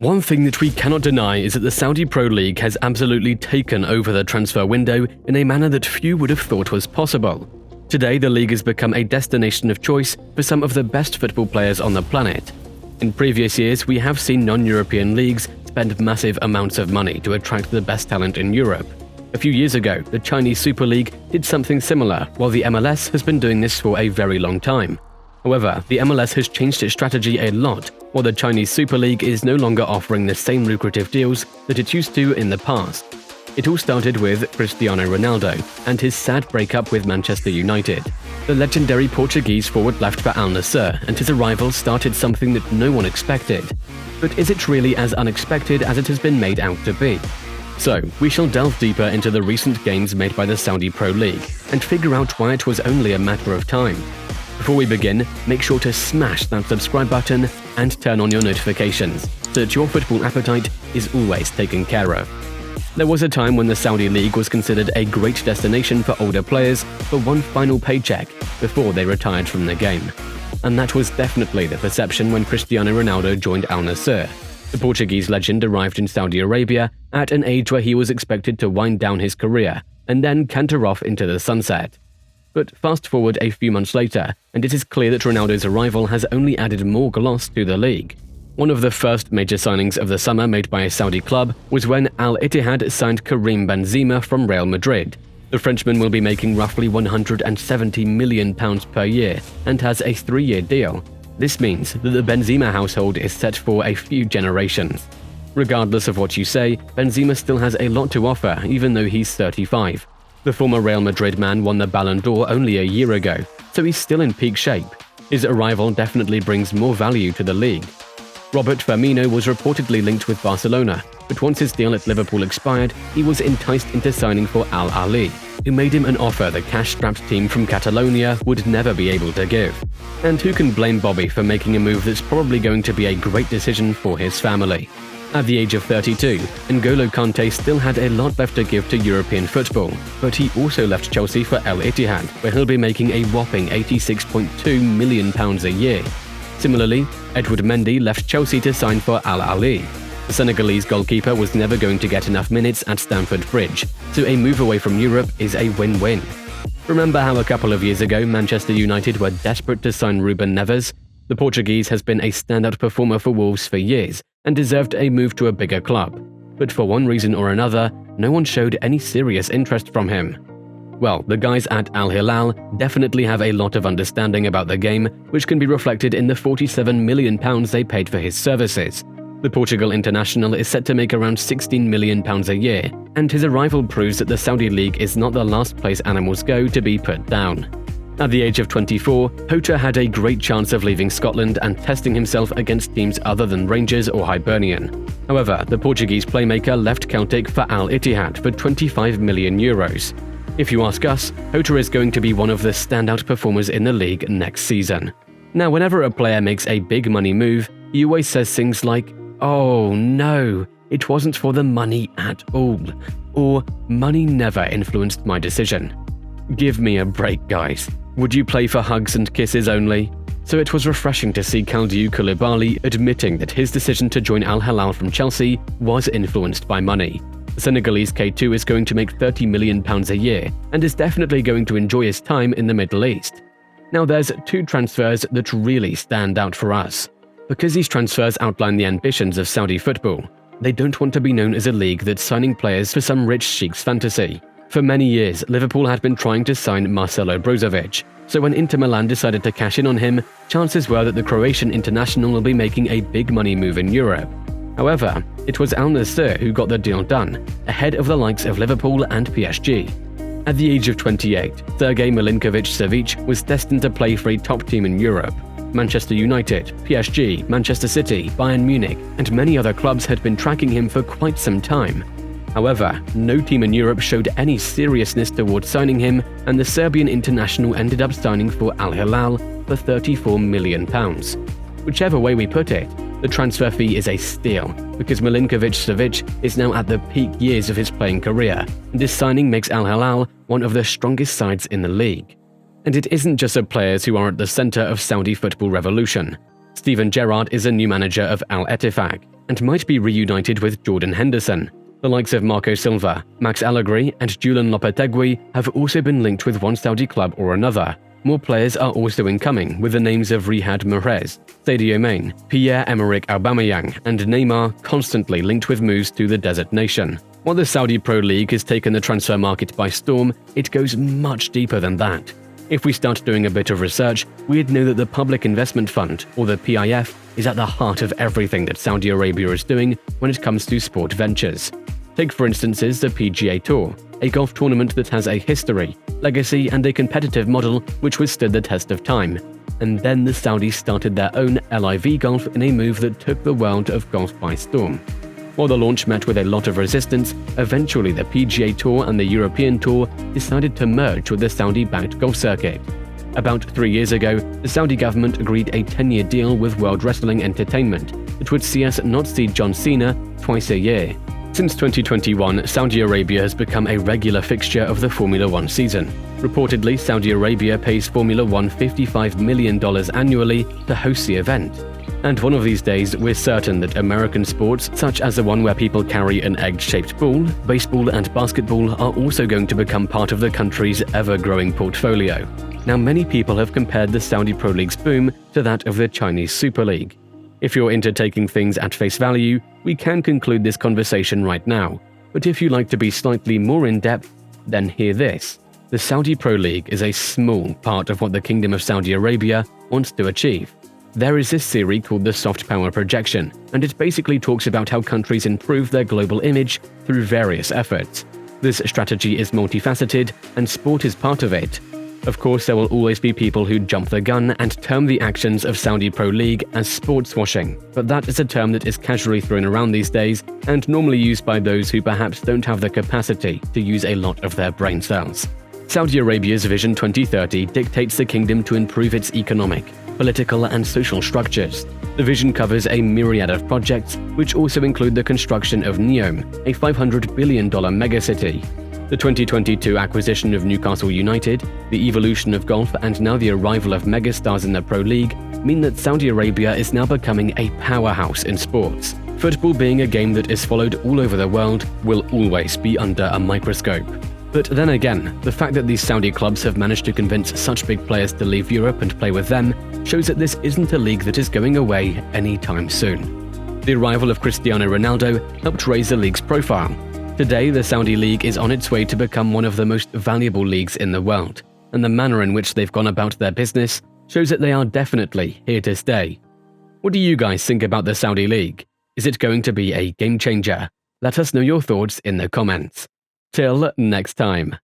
One thing that we cannot deny is that the Saudi Pro League has absolutely taken over the transfer window in a manner that few would have thought was possible. Today, the league has become a destination of choice for some of the best football players on the planet. In previous years, we have seen non-European leagues spend massive amounts of money to attract the best talent in Europe. A few years ago, the Chinese Super League did something similar, while the MLS has been doing this for a very long time. However, the MLS has changed its strategy a lot, while the Chinese Super League is no longer offering the same lucrative deals that it used to in the past. It all started with Cristiano Ronaldo and his sad breakup with Manchester United. The legendary Portuguese forward left for Al Nassr, and his arrival started something that no one expected. But is it really as unexpected as it has been made out to be? So, we shall delve deeper into the recent gains made by the Saudi Pro League and figure out why it was only a matter of time. Before we begin, make sure to smash that subscribe button and turn on your notifications so that your football appetite is always taken care of. There was a time when the Saudi League was considered a great destination for older players for one final paycheck before they retired from the game. And that was definitely the perception when Cristiano Ronaldo joined Al Nassr. The Portuguese legend arrived in Saudi Arabia at an age where he was expected to wind down his career and then canter off into the sunset. But fast forward a few months later, and it is clear that Ronaldo's arrival has only added more gloss to the league. One of the first major signings of the summer made by a Saudi club was when Al Ittihad signed Karim Benzema from Real Madrid. The Frenchman will be making roughly £170 million per year and has a 3-year deal. This means that the Benzema household is set for a few generations. Regardless of what you say, Benzema still has a lot to offer even though he's 35. The former Real Madrid man won the Ballon d'Or only a year ago, so he's still in peak shape. His arrival definitely brings more value to the league. Robert Firmino was reportedly linked with Barcelona, but once his deal at Liverpool expired, he was enticed into signing for Al Ahly, who made him an offer the cash-strapped team from Catalonia would never be able to give. And who can blame Bobby for making a move that's probably going to be a great decision for his family? At the age of 32, N'Golo Kante still had a lot left to give to European football, but he also left Chelsea for Al Ittihad, where he'll be making a whopping £86.2 million a year. Similarly, Edouard Mendy left Chelsea to sign for Al Ahly. The Senegalese goalkeeper was never going to get enough minutes at Stamford Bridge, so a move away from Europe is a win-win. Remember how a couple of years ago Manchester United were desperate to sign Ruben Neves? The Portuguese has been a standout performer for Wolves for years and deserved a move to a bigger club. But for one reason or another, no one showed any serious interest from him. Well, the guys at Al Hilal definitely have a lot of understanding about the game, which can be reflected in the £47 million they paid for his services. The Portugal international is set to make around £16 million a year, and his arrival proves that the Saudi League is not the last place animals go to be put down. At the age of 24, Jota had a great chance of leaving Scotland and testing himself against teams other than Rangers or Hibernian. However, the Portuguese playmaker left Celtic for Al Ittihad for €25 million. If you ask us, Jota is going to be one of the standout performers in the league next season. Now, whenever a player makes a big money move, he always says things like, "Oh no, it wasn't for the money at all," or "money never influenced my decision." Give me a break, guys. Would you play for hugs and kisses only? So it was refreshing to see Kalidou Koulibaly admitting that his decision to join Al Hilal from Chelsea was influenced by money. The Senegalese K2 is going to make £30 million a year and is definitely going to enjoy his time in the Middle East. Now there's two transfers that really stand out for us. Because these transfers outline the ambitions of Saudi football, they don't want to be known as a league that's signing players for some rich sheik's fantasy. For many years, Liverpool had been trying to sign Marcelo Brozovic, so when Inter Milan decided to cash in on him, chances were that the Croatian international will be making a big money move in Europe. However, it was Al Nassr who got the deal done, ahead of the likes of Liverpool and PSG. At the age of 28, Sergej Milinkovic-Savic was destined to play for a top team in Europe. Manchester United, PSG, Manchester City, Bayern Munich, and many other clubs had been tracking him for quite some time. However, no team in Europe showed any seriousness towards signing him, and the Serbian international ended up signing for Al Hilal for £34 million. Whichever way we put it, the transfer fee is a steal, because Milinkovic-Savic is now at the peak years of his playing career, and this signing makes Al Hilal one of the strongest sides in the league. And it isn't just the players who are at the center of Saudi football revolution. Steven Gerrard is a new manager of Al Ettifaq. and might be reunited with Jordan Henderson. The likes of Marco Silva, Max Allegri, and Julian Lopetegui have also been linked with one Saudi club or another. More players are also incoming, with the names of Riyad Mahrez, Sadio Mane, Pierre-Emerick Aubameyang, and Neymar constantly linked with moves to the desert nation. While the Saudi Pro League has taken the transfer market by storm, it goes much deeper than that. If we start doing a bit of research, we'd know that the Public Investment Fund, or the PIF, is at the heart of everything that Saudi Arabia is doing when it comes to sport ventures. Take for instance the PGA Tour, a golf tournament that has a history, legacy, and a competitive model which withstood the test of time. And then the Saudis started their own LIV Golf in a move that took the world of golf by storm. While the launch met with a lot of resistance, eventually the PGA Tour and the European Tour decided to merge with the Saudi-backed golf circuit. About 3 years ago, the Saudi government agreed a 10-year deal with World Wrestling Entertainment that would see us not see John Cena twice a year. Since 2021, Saudi Arabia has become a regular fixture of the Formula One season. Reportedly, Saudi Arabia pays Formula One $55 million annually to host the event. And one of these days, we're certain that American sports, such as the one where people carry an egg-shaped ball, baseball and basketball, are also going to become part of the country's ever-growing portfolio. Now, many people have compared the Saudi Pro League's boom to that of the Chinese Super League. If you're into taking things at face value, we can conclude this conversation right now. But if you like to be slightly more in-depth, then hear this. The Saudi Pro League is a small part of what the Kingdom of Saudi Arabia wants to achieve. There is this theory called the soft power projection, and it basically talks about how countries improve their global image through various efforts. This strategy is multifaceted, and sport is part of it. Of course, there will always be people who jump the gun and term the actions of Saudi Pro League as sports washing, but that is a term that is casually thrown around these days and normally used by those who perhaps don't have the capacity to use a lot of their brain cells. Saudi Arabia's Vision 2030 dictates the kingdom to improve its economic, political, and social structures. The vision covers a myriad of projects, which also include the construction of NEOM, a $500 billion megacity. The 2022 acquisition of Newcastle United, the evolution of golf, and now the arrival of megastars in the Pro League mean that Saudi Arabia is now becoming a powerhouse in sports. Football, being a game that is followed all over the world, will always be under a microscope. But then again, the fact that these Saudi clubs have managed to convince such big players to leave Europe and play with them shows that this isn't a league that is going away anytime soon. The arrival of Cristiano Ronaldo helped raise the league's profile. Today, the Saudi League is on its way to become one of the most valuable leagues in the world, and the manner in which they've gone about their business shows that they are definitely here to stay. What do you guys think about the Saudi League? Is it going to be a game changer? Let us know your thoughts in the comments. Till next time.